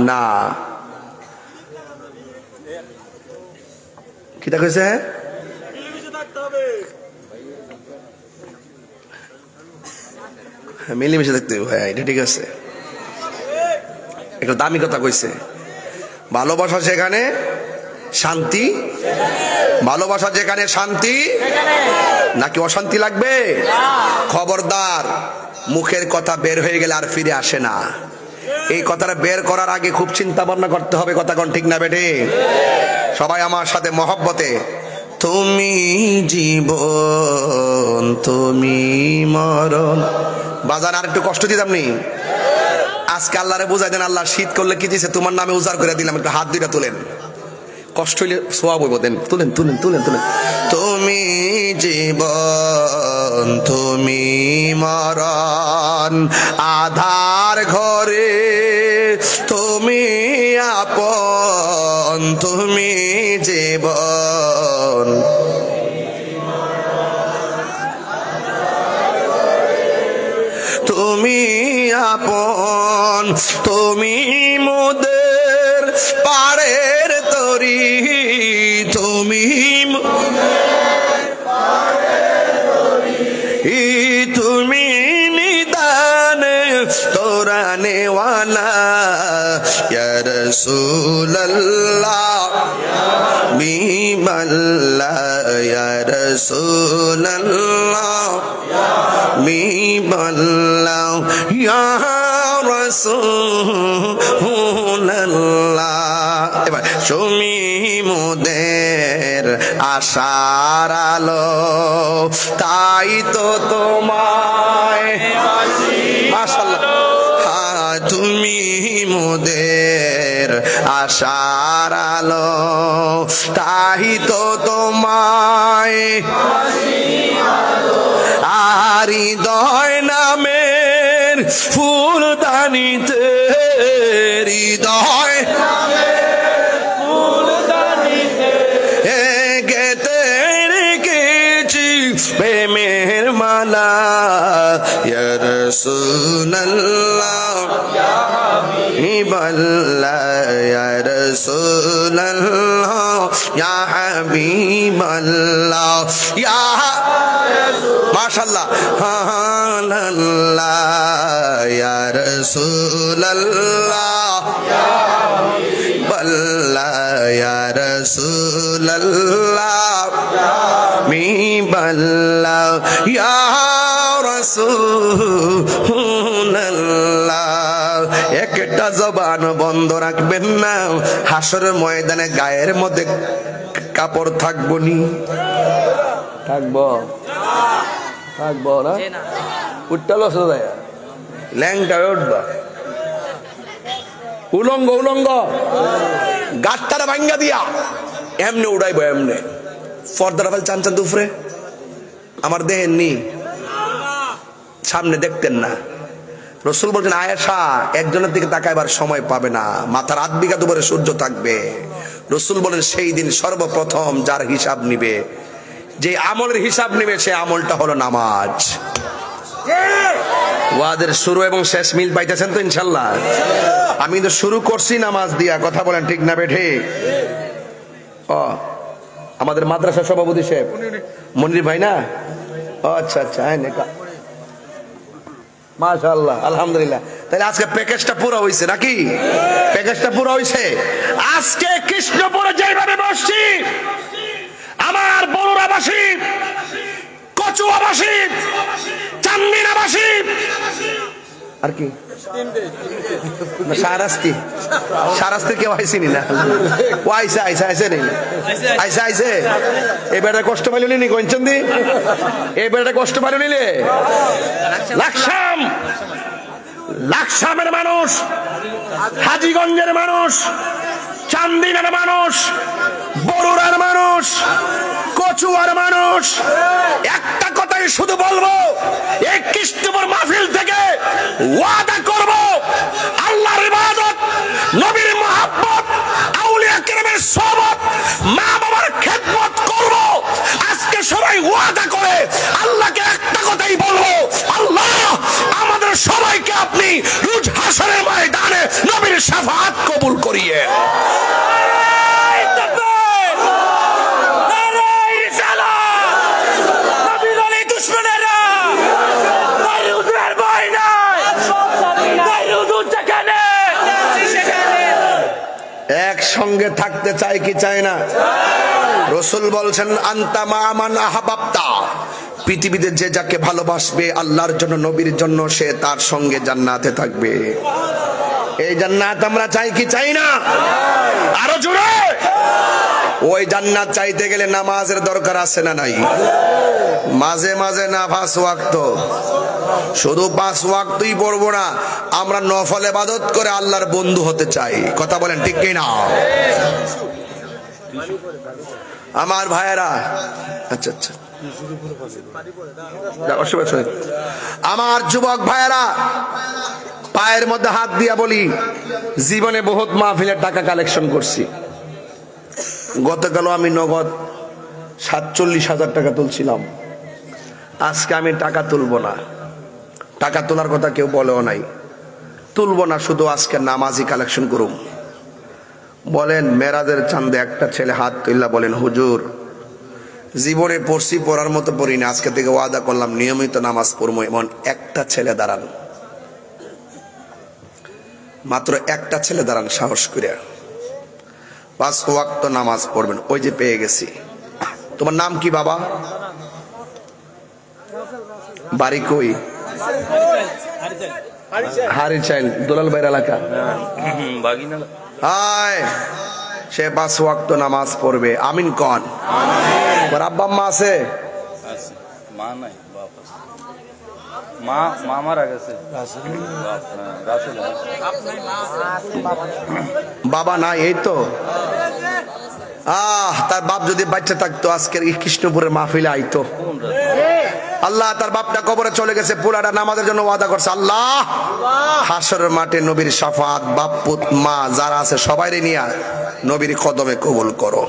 না। কিটা কইছে? মিলেমিশে থাকতে হবে। হ্যাঁ, এটা ঠিক আছে, একটা দামি কথা কইছে। ভালোবাসা যেখানে শান্তি, ভালোবাসা যেখানে শান্তি, নাকি অশান্তি লাগবে? খবরদার, মুখের কথা বের হয়ে গেলে আর ফিরে আসে না। এই কথাটা বের করার আগে খুব চিন্তা ভাবনা করতে হবে। কথা কোন ঠিক না বেটে? সবাই আমার সাথে মহব্বতে, তুমি জীবন তুমি মরণ। বাজার আর একটু কষ্ট দিতাম নি আজকে? আল্লাহরে বুঝাই দেন, আল্লাহ শীত করলে কি দিছে, তোমার নামে উজাড় করে দিলাম, একটু হাত দুইটা তুলেন, কষ্ট হইলে সোয়াব হইব, দেন, তুলেন তুলেন তুলেন তুলেন। তুমি জীবন তুমি মরণ, আধার ঘরে তুমি আপন, তুমি জীবন তুমি আপন, তুমি মোদের পাড়ের তরি, তুমি তুমি নিদান তোরা নেওয়ালা, ইয়া রাসূলুল্লাহ বিমাল্লাহ, ইয়া রাসূলুল্লাহ বিমাল্লাহ, ইয়া রাসূলুল্লাহ। এবার তুমি মোদের আশার আলো, তাই তো তোমায় মাশাআল্লাহ, তুমি মোদের আশার আলো, তাই তো তোমায় আর হৃদয় নামের ফুলদানিতে, হৃদয় গেতে রেখেছি প্রেমের মালা, ইয়া রাসূলুল্লাহ হাবিবাল্লাহ, ইয়া রাসূলুল্লাহ ইয়া হাবিবাল্লাহ, ইয়া মাশাআল্লাহ আল্লাহ, ইয়া রাসূলুল্লাহ ইয়া হাবিবাল্লাহ, ইয়া রাসূলুল্লাহ ইয়া হাবিবাল্লাহ, ইয়া রাসূলুল্লাহ। একটা জবান বন্ধ রাখবেন না, হাসরের ময়দানে গায়ের মধ্যে কাপড় থাকবো নি? থাকবো থাকবো না? উঠটালো সোজা ল্যাংটা উঠবা, উলঙ্গ উলঙ্গ গাছটারা ভাঙ্গা দিয়া এমনি উড়াইবো, এমনি পর্দাটা ফেল চান চান দুফরে আমার দেহের নি সামনে দেখতেন না। রসুল বলছেন, আয়েশা একজনের দিকে তাকাইবার সময় পাবে না, মাথার 8 বিঘা দুপুরে সূর্য থাকবে। রসুল বলেন, সেই দিন সর্বপ্রথম যার হিসাব নিবে, যে আমলের হিসাব নিবে, সে আমলটা হলো নামাজ। ওয়াদের শুরু এবং শেষ মিল পাইতেছেন তো ইনশাল্লাহ? আমি তো শুরু করছি নামাজ দিয়া, কথা বলেন ঠিক না বেঠে? আমাদের মাদ্রাসা সভাপতি সাহেব মনির ভাই না? আচ্ছা আচ্ছা, মাশাআল্লাহ আলহামদুলিল্লাহ। তাহলে আজকে প্যাকেজটা পুরো হইছে নাকি? প্যাকেজটা পুরো হইছে। আজকে কৃষ্ণপুরে যেভাবে বসছি, আমার বড়ুরাবাসী, কচুয়াবাসী, চান্দিনাবাসী, আর কি সারাস্তি, সারাস্তি কেউ আইসিনি না? ও আইসা আইসা আইসে নেই, আইসা আইসে। এই বেটা কষ্ট পাইল নি কঞ্চন্দি? এই বেটা কষ্ট পাইল নিলে? লাকসাম, লাকসামের মানুষ, হাজীগঞ্জের মানুষ, চান্দিনার মানুষ, বড়ুরার মানুষ, কচুয়ার মানুষ, একটা কথাই শুধু বলবো, এই কৃষ্ণপুর মাহফিল থেকে ওয়াদা করব, আল্লাহর ইবাদত, নবীর মুহাব্বত, আউলিয়া কেরামের সোহবত, মা বাবার খেদমত করব। আজকে সবাই ওয়াদা করে আল্লাহকে একটা কথাই বলবো, আল্লাহ আমাদের সবাইকে আপনি রোজ হাসরের ময়দানে নবীর শাফাআত করিয়ে। একসঙ্গে থাকতে চাই কি চাই না? রাসূল বলছেন আনতা মা মান আহাবাবতা, পৃথিবীতে যে যাকে ভালোবাসবে আল্লাহর জন্য নবীর জন্য সে তার সঙ্গে জান্নাতে থাকবে। এই জান্নাত আমরা চাই কি চাই না? আরো জোরে। ওই জান্নাত চাইতে গেলে নামাজের দরকার আছে না নাই? মাঝে মাঝে না 5 ওয়াক্ত, শুধু 5 ওয়াক্তই পড়বো না, আমরা নফল ইবাদত করে আল্লাহর বন্ধু হতে চাই। কথা বলেন ঠিক কি না? আমার ভাইয়েরা, আচ্ছা আচ্ছা, আমার যুবক ভাইয়েরা, পায়ের মধ্যে হাত দিয়া বলি, জীবনে বহুত মাহফিলের টাকা কালেকশন করছি। গতকাল আমি নগদ 47,000 টাকা তুলছিলাম। আজকে আমি টাকা তুলবো না, টাকা তোলার কথা কেউ বলেও নাই, তুলবো না, শুধু আজকে নামাজি কালেকশন করুম। বলেন মেরাজের চাঁদে একটা ছেলে হাত তুললা বলেন হুজুর জীবনে পড়ছি, পড়ার মতো পড়ি না, আজকে থেকে ওয়াদা করলাম নিয়মিত নামাজ পড়বো। এমন একটা ছেলে দাঁড়ান, মাত্র একটা ছেলে দাঁড়ান, সাহস করে 5 ওয়াক্ত নামাজ পড়বেন। ওই যে পেয়ে গেছি। তোমার নাম কি বাবা? বাড়ি কই? হারি চাইল, দুলাল ভাইয়ের এলাকা। হায়, সে 5 ওয়াক্ত নামাজ পড়বে। আমিন কন। আমার আব্বা আম্মা আছে? মা নাই, মা মারা গেছে। বাবা নাই, এই তো। তার বাপ যদি বাচ্চা থাকতো আজকের এই কৃষ্ণপুরের মাহফিলে আইতো। আল্লাহ, তার বাপটা কবরে চলে গেছে, পুরাটা নামাজের জন্য ওয়াদা করছে। আল্লাহ হাসরের মাঠে নবীর শাফাত, বাপ পুত মা যারা আছে সবাইরে নিয়ে নবীর কদমে কবুল করো।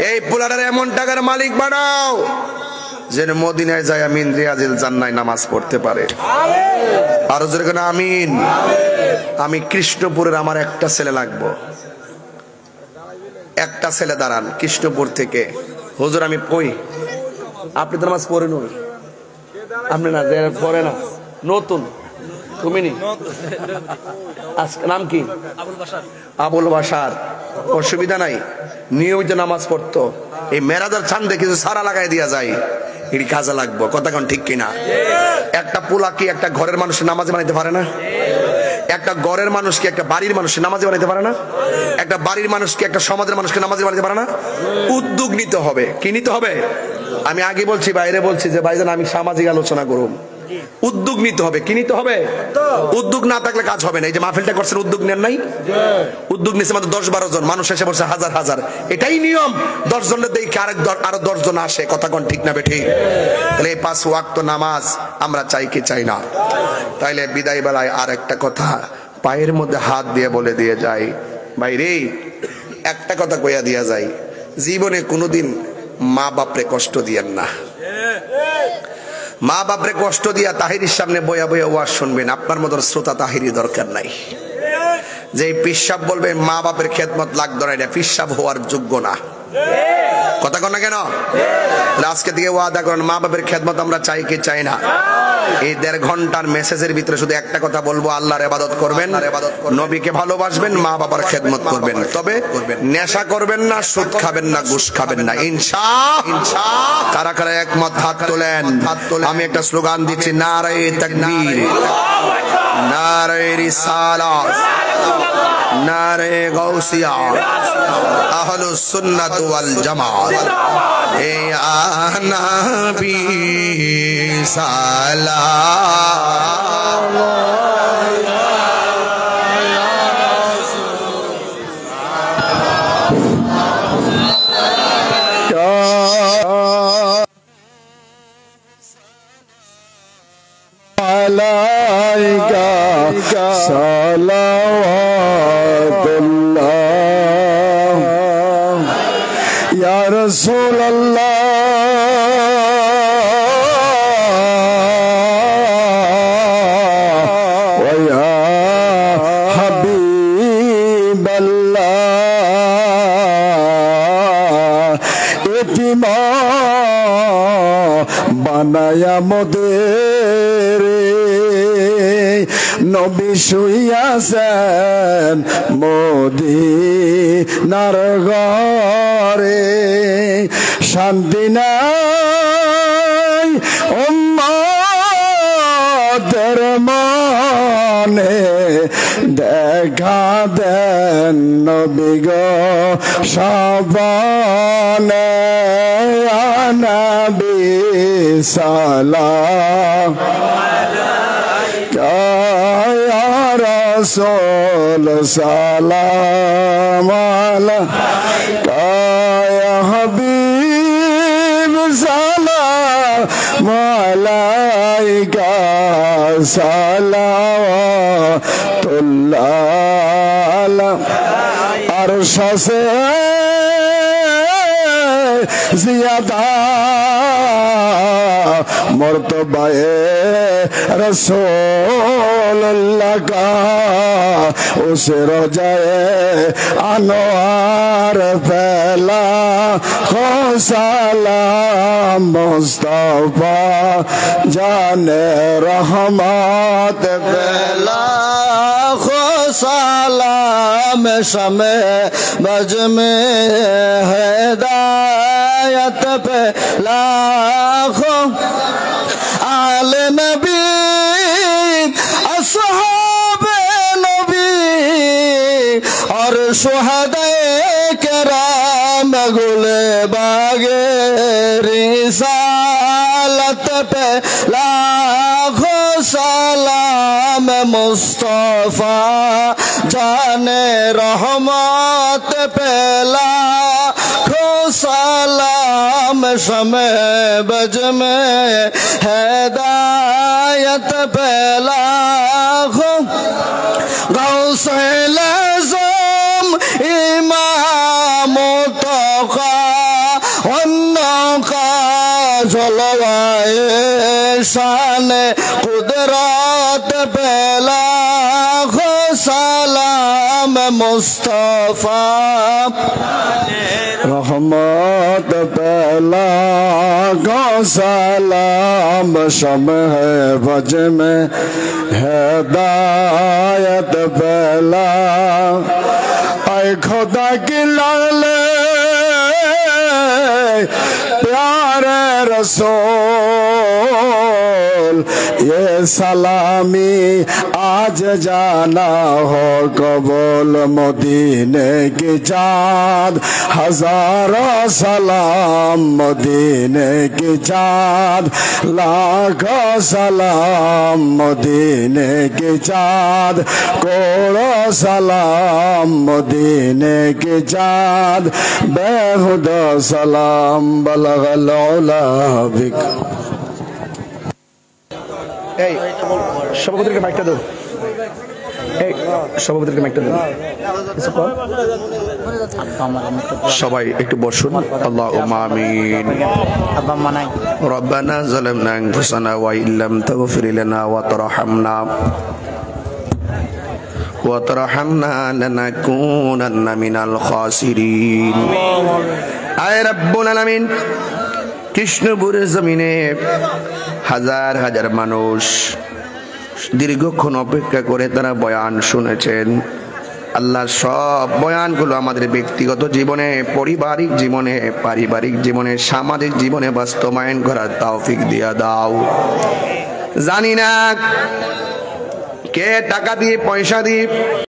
এই পুরাটার এমন টাকার মালিক বানাও যেন মদিনায় যায় আমিন রিয়াজিল জান্নায় নামাজ পড়তে পারে। আরো জোরে কেন আমিন। আমি কৃষ্ণপুরের আমার একটা ছেলে লাগবো, একটা ছেলে দাঁড়ান কৃষ্ণপুর থেকে। হুজুর আমি কই, আপনি তো নামাজ পড়েন, আপনি না পড়ে না, নতুন তুমি নি। আজকে নাম কি? আবুল বাসার। অসুবিধা নাই, নিয়মিত নামাজ পড়তো। এই মেরাজের চাঁদে কিছু সারা লাগাই দিয়া যায়, এটি কাজে লাগবো। কথা কোন ঠিক কিনা? একটা পোলা কি একটা ঘরের মানুষের নামাজে বানাইতে পারে না? একটা ঘরের মানুষকে একটা বাড়ির মানুষকে নামাজে বানাইতে পারে না? একটা বাড়ির মানুষকে একটা সমাজের মানুষকে নামাজে বানাইতে পারে না? উদ্যোগ নিতে হবে। কি নিতে হবে? আমি আগে বলছি, বাইরে বলছি যে ভাইজান আমি সামাজিক আলোচনা করব। উদ্যোগ নিতে হবে। কি নিতে হবে? উদ্যোগ না থাকলে কাজ হবে না। এই যে মাহফিলটা করছেন, উদ্যোগ নেন নাই? উদ্যোগ নিচ্ছে মাত্র 10-12 জন, মানুষ এসে বলছে হাজার হাজার। এটাই নিয়ম। 10 জনের দেখে আরো 10 জন আসে। কথা কোন ঠিক না বেঠিক? তাহলে এই 5 ওয়াক্ত নামাজ আমরা চাই কি চাই না? তাইলে বিদায় বেলায় আর একটা কথা পায়ের মধ্যে হাত দিয়ে বলে দিয়ে যাই, ভাই রে একটা কথা কইয়া দিয়া যাই, জীবনে কোনোদিন মা বাপরে কষ্ট দিয়েন না। মা বাপরে কষ্ট দিয়া তাহিরির সামনে বয়া বয়া ওয়াজ শুনবেন, আপনার মতো শ্রোতা তাহিরি দরকার নাই। যে পিসাব বলবে মা বাপের খেদমত লাগতো না, এটা পিসাব হওয়ার যোগ্য না। কথা কন না কেন? আজকে থেকে ওয়াদা করেন মা বাপের খেদমত আমরা চাই কি চাই না? এই 1.5 ঘন্টার মেসেজের ভিতরে শুধু একটা কথা বলবো, আল্লাহর ইবাদত করবেন, নবীকে ভালোবাসবেন, মা বাবার খেদমত করবেন। তবে নেশা করবেন না, সুদ খাবেন না, ঘুষ খাবেন না। ইনশাআল্লাহ। কারা কারা একমত হাত তোলেন? আমি একটা স্লোগান দিচ্ছি, নারায়ে তাকবীর, নারায়ে রিসালাত, নারায়ে গাউসিয়া, আহলুস সুন্নাত ওয়াল জামাত। এ নবী সালাম আলাইকা সালাওয়াতুল্লাহ ইয়া রাসূলুল্লাহ ওয়া ইয়া হাবিব আল্লাহ এতিম বানায়া মোদের নবী শুইয়াছেন মদিনার ঘরে শান্তি নাই উম্মতের মনে দেখা দেন নবী গো সবনে নবী সালাম या रसूल सलाम अलैका या हबीब सलाम अलैका सलावतुल्लाह अर्श से ज़ियादा मर्तबाए रसूलुल्लाह का उस रोजाए अनवार फैला खो सलाम मुस्तफा जाने रहमत फैला खो सलाम शमे बज में हिदायत पे लाखों आले नबी अस्हाबे नबी और शुहदाए किराम गुले बागे रिसालत पे लाखों सलाम मुस्तफा जाने रहमत पे लाखों सलाम शमे बज में हिदायत पे लाखों गौसे आज़म इमाम तक़ा वन्नका जलवाए शान कुदरत पे लाखों सलाम मुस्तफा रहमत पहला गौ सलाम शमह बज में हिदायत पहला ऐ खुदा की लाले प्यारे रसूल ये सलामी आज जाना हो कबूल मदीने की चाँद हजारों सलाम मदीने की चाँद लाखों सलाम मदीने की चाँद करोड़ों सलाम मदीने की चाँद बेहुदा सलाम बलगल उला बिक এই সভাপতিকে মাইকটা দাও এই সভাপতিকে মাইকটা দাও সবাই একটু বসুন আল্লাহুম্মা আমিন রব্বানা যালামনা আনফুসানা ওয়া ইল্লাম তাগফির লানা ওয়া তারহামনা লানাকুনান্না মিনাল খাসিরিন আয় রব্বুল আলামিন কৃষ্ণপুরের জমিনে হাজার হাজার মানুষ দীর্ঘক্ষণ অপেক্ষা করে তারা বয়ান শুনেছেন। আল্লাহ সব বয়ানগুলো আমাদের ব্যক্তিগত জীবনে, পারিবারিক জীবনে, সামাজিক জীবনে বাস্তবায়ন করার তৌফিক দিয়া দাও। জানি না কে টাকা দিয়ে পয়সা দিয়ে